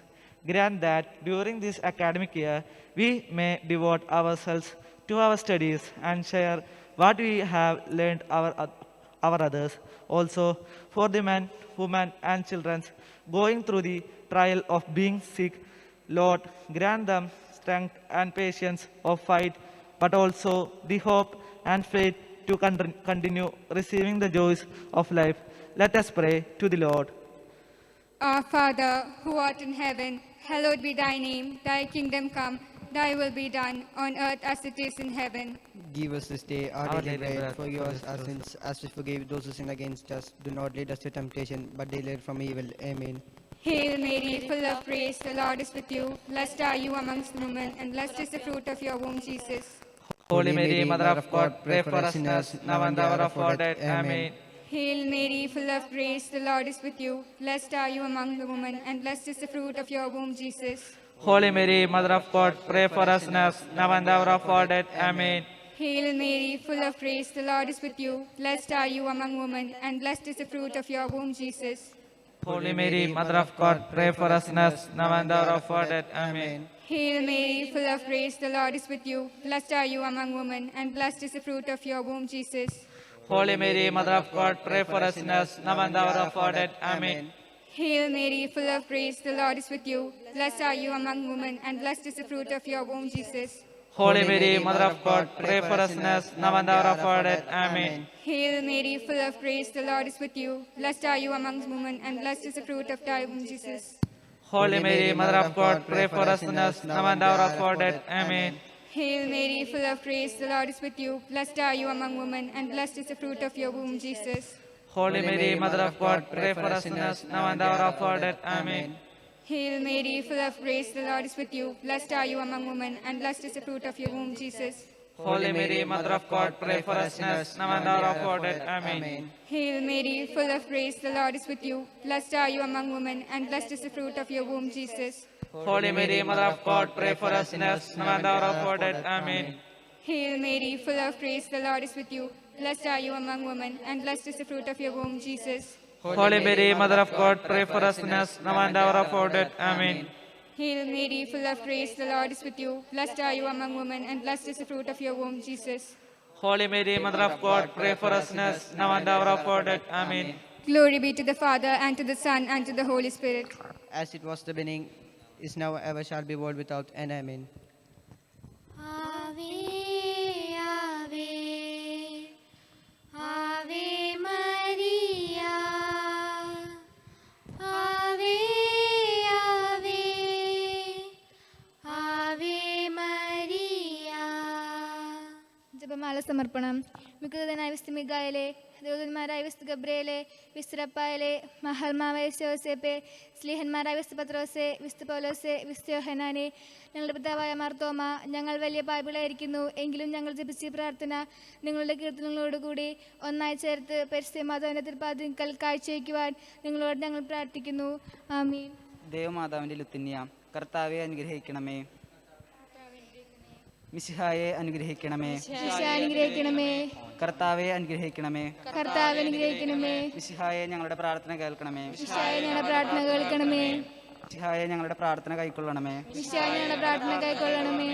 Speaker 2: Grant that during this academic year we may devote ourselves to our studies and share what we have learned our others. Also, for the men, women, and children going through the trial of being sick, Lord, grant them strength and patience of fight, but also the hope and faith to continue receiving the joys of life. Let us pray to the Lord.
Speaker 4: Our Father, who art in heaven, hallowed be thy name. Thy kingdom come, thy will be done, on earth as it is in heaven.
Speaker 5: Give us this day our daily bread. Forgive us our sins as we forgive those who sin against us. Do not lead us to temptation, but deliver from evil. Amen.
Speaker 4: Hail Mary, full of grace, the Lord is with you. Blessed are you amongst women, and blessed is the fruit of your womb, Jesus.
Speaker 2: Holy Mary, Mother of God, pray for us sinners, now and the hour of our death. Amen.
Speaker 4: Hail Mary, full of grace, the Lord is with you. Blessed are you among the women, and blessed is the fruit of your womb, Jesus.
Speaker 2: Holy Mary, Mother of God, pray for us sinners, now and the hour of our death. Amen.
Speaker 4: Hail Mary, full of grace, the Lord is with you. Blessed are you among women, and blessed is the fruit of your womb, Jesus.
Speaker 2: Holy Mary, Mother of God, pray for us sinners, now and the hour of our death. Amen.
Speaker 4: Hail Mary, full of grace, the Lord is with you. Blessed are you among women, and blessed is the fruit of your womb, Jesus.
Speaker 2: Holy Mary, Mother of God, pray for us sinners, now and the hour of our death. Amen.
Speaker 4: Hail Mary, full of grace, the Lord is with you. Blessed are you among women, and blessed is the fruit of your womb, Jesus.
Speaker 2: Holy Mary, Mother of God, pray for us sinners, now and the hour of our death. Amen.
Speaker 4: Hail Mary, full of grace, the Lord is with you. Blessed are you among women, and blessed is the fruit of thy womb, Jesus.
Speaker 2: Holy Mary, Mother of God, pray for us sinners, now and the hour of our death. Amen.
Speaker 4: Hail Mary, full of grace, the Lord is with you. Blessed are you among women, and blessed is the fruit of your womb, Jesus.
Speaker 2: Holy Mary, Mother of God, pray for us sinners, now and the hour of our death. Amen.
Speaker 4: Hail Mary, full of grace, the Lord is with you. Blessed are you among women, and blessed is the fruit of your womb, Jesus.
Speaker 2: Holy Mary, Mother of God, pray for us sinners, now and the hour of our death. Amen.
Speaker 4: Hail Mary, full of grace, the Lord is with you. Blessed are you among women, and blessed is the fruit of your womb, Jesus.
Speaker 2: Holy Mary, Mother of God, pray for us sinners, now and the hour of our death. Amen.
Speaker 4: Hail Mary, full of grace, the Lord is with you. Blessed are you among women, and blessed is the fruit of your womb, Jesus.
Speaker 2: Holy Mary, Mother of God, pray for us sinners, now and the hour of our death. Amen.
Speaker 4: Hail Mary, full of grace, the Lord is with you. Blessed are you among women, and blessed is the fruit of your womb, Jesus.
Speaker 2: Holy Mary, Mother of God, pray for us sinners, now and the hour of our death. Amen.
Speaker 4: Glory be to the Father, and to the Son, and to the Holy Spirit.
Speaker 5: As it was the beginning, is now, ever shall be, world without end. Amen.
Speaker 1: Ave, Ave, Ave Maria. Ave, Ave, Ave Maria. ജപമാല സമർപ്പണം. മികുതനായ വിശുദ്ധ മിഖായേലേ, ദൂതന്മാരായ വിശുദ്ധ ഗബ്രിയേലേ, വിശുദ്ധ റഫായേലേ, മഹാത്മാവായ വിശുദ്ധ യോസേപ്പേ, സ്ലീഹന്മാരായ വിശുദ്ധ പത്രോസേ, വിശുദ്ധ പൗലോസേ, വിശുദ്ധ യോഹന്നാനേ, ഞങ്ങളുടെ പിതാവായ മാർത്തോമ, ഞങ്ങൾ വലിയ പാപികളായിരിക്കുന്നു, എങ്കിലും ഞങ്ങൾ ജപിച്ച ഈ പ്രാർത്ഥന നിങ്ങളുടെ കീർത്തനങ്ങളോടുകൂടി ഒന്നായി ചേർത്ത് പരിശുദ്ധ മാതാവിന്റെ തിരുപ്പാദങ്ങൾ കാഴ്ചവെക്കുവാൻ നിങ്ങളോട് ഞങ്ങൾ പ്രാർത്ഥിക്കുന്നു. ആമീൻ.
Speaker 3: ദേവമാതാവിൻ്റെ ലുത്തിന്യ, കർത്താവെ അനുഗ്രഹിക്കണമേ. മിശിഹായെ അനുഗ്രഹിക്കണമേ.
Speaker 1: ഈശോയെ അനുഗ്രഹിക്കണമേ.
Speaker 3: കർത്താവെ അനുഗ്രഹിക്കണമേ.
Speaker 1: കർത്താവെ അനുഗ്രഹിക്കണമേ.
Speaker 3: മിശിഹായെ ഞങ്ങളുടെ പ്രാർത്ഥന കേൾക്കണമേ.
Speaker 1: ഈശോയെ ഞങ്ങളുടെ പ്രാർത്ഥന കേൾക്കണമേ.
Speaker 3: മിശിഹായെ ഞങ്ങളുടെ പ്രാർത്ഥന കൈക്കൊള്ളണമേ.
Speaker 1: ഈശോയെ ഞങ്ങളുടെ പ്രാർത്ഥന കൈക്കൊള്ളണമേ.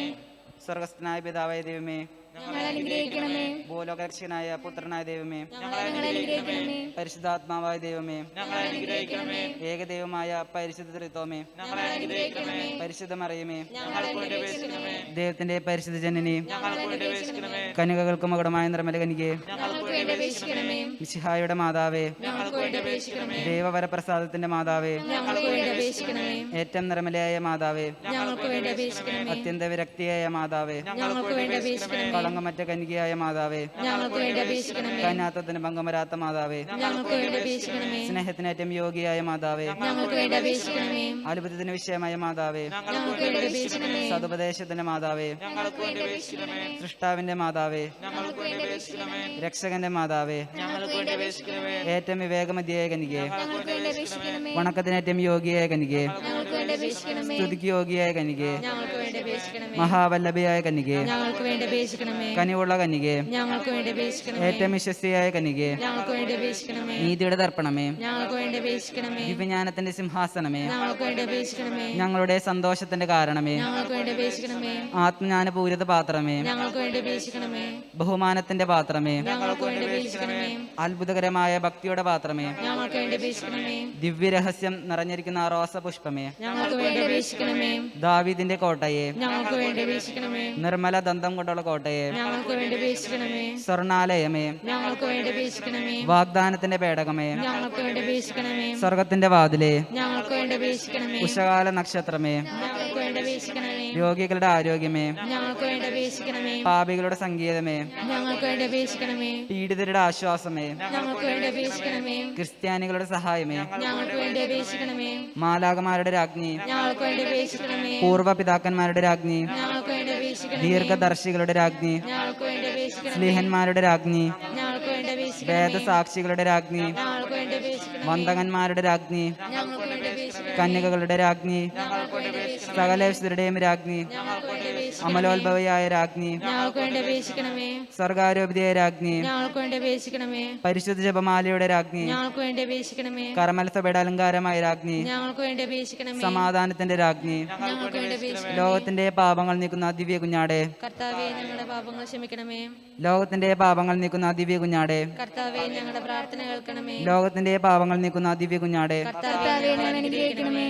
Speaker 3: സ്വർഗസ്ഥനായ പിതാവായ ദൈവമേ,
Speaker 4: ഞങ്ങളെ അനുഗ്രഹിക്കണമേ.
Speaker 3: ഭൂലോകരക്ഷകനായ പുത്രനായ ദൈവമേ,
Speaker 4: ഞങ്ങളെ അനുഗ്രഹിക്കണമേ.
Speaker 3: പരിശുദ്ധാത്മാവായ ദൈവമേ,
Speaker 4: ഞങ്ങളെ അനുഗ്രഹിക്കണമേ.
Speaker 3: ഏകദൈവമായ പരിശുദ്ധ ത്രിത്വമേ,
Speaker 4: ഞങ്ങളെ അനുഗ്രഹിക്കണമേ.
Speaker 3: പരിശുദ്ധ മറിയമേ,
Speaker 4: ഞങ്ങളെ അനുഗ്രഹിക്കണമേ.
Speaker 3: ദൈവത്തിന്റെ പരിശുദ്ധ ജനനി,
Speaker 4: ഞങ്ങളെ അനുഗ്രഹിക്കണമേ.
Speaker 3: കന്യകകൾക്ക് മകുടമായ നിർമ്മല കനികെ,
Speaker 4: ഞങ്ങൾക്ക് വേണ്ടി അപേക്ഷിക്കണമേ.
Speaker 3: മിശിഹായുടെ മാതാവേ,
Speaker 4: ഞങ്ങൾക്ക് വേണ്ടി അപേക്ഷിക്കണമേ.
Speaker 3: ദൈവവരപ്രസാദത്തിന്റെ മാതാവേ,
Speaker 4: ഞങ്ങൾക്ക് വേണ്ടി അപേക്ഷിക്കണമേ.
Speaker 3: ഏറ്റവും നിർമ്മലയായ മാതാവേ,
Speaker 4: ഞങ്ങൾക്ക് വേണ്ടി അപേക്ഷിക്കണമേ.
Speaker 3: അത്യന്ത വിരക്തിയായ മാതാവേ,
Speaker 4: ഞങ്ങൾക്ക് വേണ്ടി അപേക്ഷിക്കണമേ.
Speaker 3: കളങ്കമറ്റ കനികയായ മാതാവേ,
Speaker 4: ഞങ്ങൾക്ക് വേണ്ടി അപേക്ഷിക്കണമേ.
Speaker 3: കന്യാത്വത്തിന് ഭംഗം വരാത്ത മാതാവേ,
Speaker 4: ഞങ്ങൾക്ക് വേണ്ടി അപേക്ഷിക്കണമേ.
Speaker 3: സ്നേഹത്തിനേറ്റം യോഗിയായ മാതാവേ,
Speaker 4: ഞങ്ങൾക്ക് വേണ്ടി അപേക്ഷിക്കണമേ.
Speaker 3: അത്ഭുതത്തിന് വിഷയമായ മാതാവേ,
Speaker 4: ഞങ്ങൾക്ക് വേണ്ടി അപേക്ഷിക്കണമേ.
Speaker 3: സതുപദേശത്തിന്റെ മാതാവേ,
Speaker 4: ഞങ്ങൾക്ക് വേണ്ടി അപേക്ഷിക്കണമേ.
Speaker 3: സൃഷ്ടാവിന്റെ മാതാവേ,
Speaker 4: ഞങ്ങൾക്ക് വേണ്ടി അപേക്ഷിക്കണമേ.
Speaker 3: രക്ഷകന്റെ മാതാവേ,
Speaker 4: ഞങ്ങൾക്ക് വേണ്ടി അപേക്ഷിക്കണമേ.
Speaker 3: ഏറ്റവും വിവേകമതിയായ കനികെ,
Speaker 4: ഞങ്ങൾക്ക് വേണ്ടി അപേക്ഷിക്കണമേ.
Speaker 3: വണക്കത്തിനേറ്റം യോഗിയായ കനികെ,
Speaker 4: ഞങ്ങൾക്ക് വേണ്ടി അപേക്ഷിക്കണമേ.
Speaker 3: സ്തുതിക്ക് യോഗിയായ കനികെ,
Speaker 4: ഞങ്ങൾക്ക് വേണ്ടി അപേക്ഷിക്കണമേ.
Speaker 3: മഹാവല്ലഭയായ കനികെ,
Speaker 4: ഞങ്ങൾക്ക് വേണ്ടി അപേക്ഷിക്കണമേ.
Speaker 3: കനിവുള്ള കനികെ,
Speaker 4: ഞങ്ങൾക്ക് വേണ്ടി അപേക്ഷിക്കണമേ.
Speaker 3: ഏറ്റവും വിശ്വസ്തയായ കനികെ,
Speaker 4: ഞങ്ങൾക്ക് വേണ്ടി അപേക്ഷിക്കണമേ.
Speaker 3: നീതിയുടെ ദർപ്പണമേ,
Speaker 4: ഞങ്ങൾക്ക് വേണ്ടി അപേക്ഷിക്കണമേ.
Speaker 3: ദിവ്യജ്ഞാനത്തിന്റെ സിംഹാസനമേ,
Speaker 4: ഞങ്ങൾക്ക് വേണ്ടി അപേക്ഷിക്കണമേ.
Speaker 3: ഞങ്ങളുടെ സന്തോഷത്തിന്റെ കാരണമേ,
Speaker 4: ഞങ്ങൾക്ക് വേണ്ടി അപേക്ഷിക്കണമേ.
Speaker 3: ആത്മജ്ഞാനപൂരിത പാത്രമേ,
Speaker 4: ഞങ്ങൾക്ക് വേണ്ടി അപേക്ഷിക്കണമേ.
Speaker 3: ബഹുമാനത്തിന്റെ പാത്രമേ,
Speaker 4: ഞങ്ങൾക്ക് വേണ്ടി അപേക്ഷിക്കണമേ.
Speaker 3: അത്ഭുതകരമായ ഭക്തിയുടെ പാത്രമേ,
Speaker 4: ഞങ്ങൾക്ക് വേണ്ടി അപേക്ഷിക്കണമേ.
Speaker 3: ദിവ്യരഹസ്യം നിറഞ്ഞിരിക്കുന്ന ആ റോസപുഷ്പമേ,
Speaker 4: ഞങ്ങൾക്ക് വേണ്ടി അപേക്ഷിക്കണമേ.
Speaker 3: ദാവീദിന്റെ കോട്ടയെ,
Speaker 4: ഞങ്ങൾക്ക് വേണ്ടി അപേക്ഷിക്കണമേ.
Speaker 3: നിർമ്മല ദന്തം കൊണ്ടുള്ള കോട്ടയെ,
Speaker 4: ഞങ്ങൾക്ക് വേണ്ടി അപേക്ഷിക്കണമേ.
Speaker 3: സ്വർണാലയമേ,
Speaker 4: ഞങ്ങൾക്ക് വേണ്ടി അപേക്ഷിക്കണമേ.
Speaker 3: വാഗ്ദാനത്തിന്റെ പേടകമേ,
Speaker 4: ഞങ്ങൾക്ക് വേണ്ടി അപേക്ഷിക്കണമേ.
Speaker 3: സ്വർഗത്തിന്റെ വാതിലേ,
Speaker 4: ഞങ്ങൾക്ക് വേണ്ടി അപേക്ഷിക്കണമേ.
Speaker 3: ഉഷകാല നക്ഷത്രമേ,
Speaker 4: ഞങ്ങൾക്ക് വേണ്ടി അപേക്ഷിക്കണമേ.
Speaker 3: രോഗികളുടെ ആരോഗ്യമേ,
Speaker 4: ഞങ്ങൾക്ക് വേണ്ടി അപേക്ഷിക്കണമേ.
Speaker 3: പാപികളുടെ സംഗീതമേ,
Speaker 4: ഞങ്ങൾക്ക് വേണ്ടി അപേക്ഷിക്കണമേ.
Speaker 3: പീഡിതരുടെ ആശ്വാസമേ,
Speaker 4: ഞങ്ങൾക്ക് വേണ്ടി അപേക്ഷിക്കണമേ.
Speaker 3: ക്രിസ്ത്യാനികളുടെ സഹായമേ,
Speaker 4: ഞങ്ങൾക്ക് വേണ്ടി അപേക്ഷിക്കണമേ.
Speaker 3: മാലാകമാരുടെ രാജ്ഞി,
Speaker 4: ഞങ്ങൾക്ക് വേണ്ടി അപേക്ഷിക്കണമേ.
Speaker 3: പൂർവ്വ പിതാക്കന്മാരുടെ രാജ്ഞി,
Speaker 4: ഞങ്ങൾക്ക് വേണ്ടി അപേക്ഷിക്കണമേ.
Speaker 3: ദീർഘദർശികളുടെ രാജ്ഞി,
Speaker 4: ഞങ്ങൾക്ക് വേണ്ടി അപേക്ഷിക്കണമേ.
Speaker 3: സ്ലീഹന്മാരുടെ രാജ്ഞി,
Speaker 4: ഞങ്ങൾക്ക് വേണ്ടി അപേക്ഷിക്കണമേ.
Speaker 3: വേദസാക്ഷികളുടെ രാജ്ഞി,
Speaker 4: ഞങ്ങൾക്ക് വേണ്ടി അപേക്ഷിക്കണമേ.
Speaker 3: വന്ദകന്മാരുടെ രാജ്ഞി,
Speaker 4: ഞങ്ങൾക്ക് വേണ്ടി അപേക്ഷിക്കണമേ.
Speaker 3: കന്യകകളുടെ രാജ്ഞി,
Speaker 4: ഞങ്ങൾക്ക് വേണ്ടി അപേക്ഷിക്കണമേ.
Speaker 3: സകലേശ്വരുടെയും രാജ്ഞി,
Speaker 4: ഞങ്ങൾക്ക് വേണ്ടി അപേക്ഷിക്കണമേ.
Speaker 3: അമലോത്ഭവയായ രാജ്ഞി,
Speaker 4: ഞങ്ങൾക്ക് വേണ്ടി അപേക്ഷിക്കണമേ.
Speaker 3: സ്വർഗാരോപിതയായ രാജ്ഞി,
Speaker 4: ഞങ്ങൾക്ക് വേണ്ടി അപേക്ഷിക്കണമേ.
Speaker 3: പരിശുദ്ധ ജപമാലയുടെ രാജ്ഞി,
Speaker 4: ഞങ്ങൾക്ക് വേണ്ടി അപേക്ഷിക്കണമേ.
Speaker 3: കർമ്മലസഭയുടെ അലങ്കാരമായ രാജ്ഞി,
Speaker 4: ഞങ്ങൾക്ക് വേണ്ടി അപേക്ഷിക്കണമേ.
Speaker 3: സമാധാനത്തിന്റെ രാജ്ഞി,
Speaker 4: ഞങ്ങൾക്ക് വേണ്ടി അപേക്ഷിക്കണമേ.
Speaker 3: ലോകത്തിന്റെ പാപങ്ങൾ നീക്കുന്ന ദിവ്യ കുഞ്ഞാടെ,
Speaker 4: കർത്താവേ, ഞങ്ങളുടെ പാപങ്ങൾ ക്ഷമിക്കണമേ.
Speaker 3: ലോകത്തിന്റെ പാപങ്ങൾ നീക്കുന്ന ദിവ്യ കുഞ്ഞാടെ,
Speaker 4: കർത്താവേ, ഞങ്ങളുടെ പ്രാർത്ഥന കേൾക്കണമേ.
Speaker 3: ലോകത്തിന്റെ പാപങ്ങൾ നീക്കുന്ന ദിവ്യ കുഞ്ഞാടെ,
Speaker 4: കർത്താവേ, ഞങ്ങളെ അനുഗ്രഹിക്കണമേ.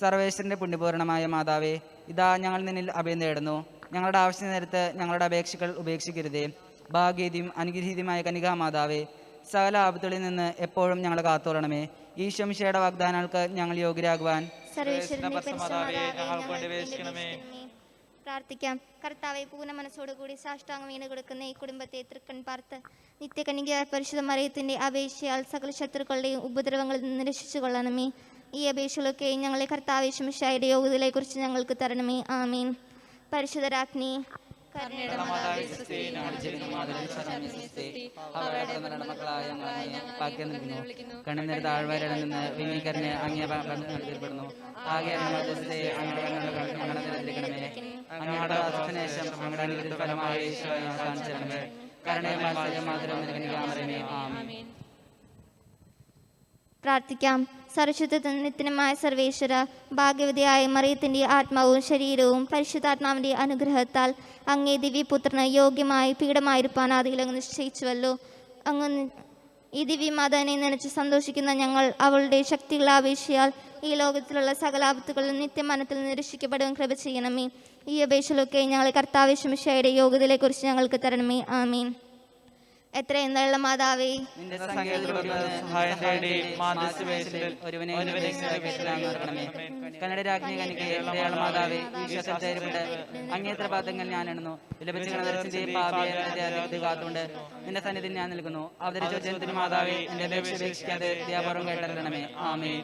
Speaker 3: സർവേശ്വരന്റെ പുണ്യപൂർണമായ മാതാവേ, ഇതാ ഞങ്ങൾ നിന്നിൽ അഭയം തേടുന്നു. ഞങ്ങളുടെ ആവശ്യ നേരത്ത് ഞങ്ങളുടെ അപേക്ഷകൾ ഉപേക്ഷിക്കരുതേ. ഭാഗ്യതയും അനുഗ്രഹീതമായ കനികാ മാതാവേ, സകല ആപത്തുകളിൽ നിന്ന് എപ്പോഴും ഞങ്ങളെ കാത്തോളണമേ. ഈശോ മിശിഹായുടെ വാഗ്ദാനങ്ങൾക്ക് ഞങ്ങൾ യോഗ്യരാകുവാൻ
Speaker 1: സർവേശ്വരന്റെ
Speaker 2: പരിശുദ്ധമാതാവേ, ഞങ്ങൾക്ക് വേണ്ടി അപേക്ഷിക്കണമേ.
Speaker 1: പ്രാർത്ഥിക്കാം. കർത്താവെ, പൂർണ്ണ മനസ്സോടുകൂടി സാഷ്ടാംഗം വീണ് കൊടുക്കുന്ന ഈ കുടുംബത്തെ തൃക്കൺ പാർത്ത് നിത്യകന്യകയായ പരിശുദ്ധ മറിയത്തിന്റെ അപേക്ഷയാൽ സകല ശത്രുക്കളുടെയും ഉപദ്രവങ്ങളിൽ നിന്ന് രക്ഷിച്ചു കൊള്ളണമേ. ഈ അപേക്ഷകളൊക്കെ ഞങ്ങളെ കർത്താവ് യേശു മിശിഹായുടെ യോഗ്യതയെക്കുറിച്ച് ഞങ്ങൾക്ക് തരണമേ. ആമീൻ. പരിശുദ്ധ രാജ്ഞി,
Speaker 4: കരുണയുടെ മാതാവേ, സ്തുതി.
Speaker 3: കണ്ണുനീർ താഴ്വരയിൽ നിന്ന് വിനീകരന് അങ്ങേ നൽകപ്പെടുന്നു. ആകെ അങ്ങയുടെ വാസത്തിനേശം അങ്ങയുടെ അനുഗ്രഹ ഫലമായ ഈശോയെ കാണിച്ചിരണമേ. കരുണയും വാത്സല്യവും മാധുര്യവും നിറഞ്ഞ ആമേൻ.
Speaker 1: പ്രാർത്ഥിക്കാം. സർവശുദ്ധനിത്യമായ സർവേശ്വര, ഭാഗ്യവതിയായ മറിയത്തിൻ്റെ ആത്മാവും ശരീരവും പരിശുദ്ധാത്മാവിൻ്റെ അനുഗ്രഹത്താൽ അങ്ങേ ദിവ്യപുത്രന് യോഗ്യമായി പീഠമായിരിക്കാൻ ആദിയിൽ അങ്ങ് നിശ്ചയിച്ചുവല്ലോ. അങ്ങ് ഈ ദിവ്യമാതാവിനെ നനച്ച് സന്തോഷിക്കുന്ന ഞങ്ങൾ അവളുടെ ശക്തിയുള്ള അപേക്ഷയാൽ ഈ ലോകത്തിലുള്ള സകല ആപത്തുകളിൽ നിത്യമനത്തിൽ നിരക്ഷിക്കപ്പെടുവാൻ കൃപ ചെയ്യണമേ. ഈ അപേക്ഷയിലൊക്കെ ഞങ്ങളെ കർത്താവ് യേശു മിശിഹായുടെ യോഗ്യതയെക്കുറിച്ച് ഞങ്ങൾക്ക് തരണമേ. ആമീൻ. എത്രയും നല്ല മാതാവേ,
Speaker 3: നിന്റെ സങ്കേതത്തിൽ സഹായം തേടി മാതൃവേഷത്തിൽ ഒരുവനെ കന്നഡ രാജ്ഞി കനികയെ ദയാള മാതാവേ, ഈശ്വരത്തെ അങ്ങേത്ര പാദങ്ങൾ ഞാൻ എണ്ണുന്നു. കാത്തുകൊണ്ട് നിന്റെ സന്നിധി ഞാൻ നിൽക്കുന്നു. അവതരിച്ച ജനത്തിന് മാതാവേ, എന്റെ അപേക്ഷ ഉപേക്ഷിക്കാതെ ദയാപൂർവ്വം കേട്ടരണമേ. ആമേൻ.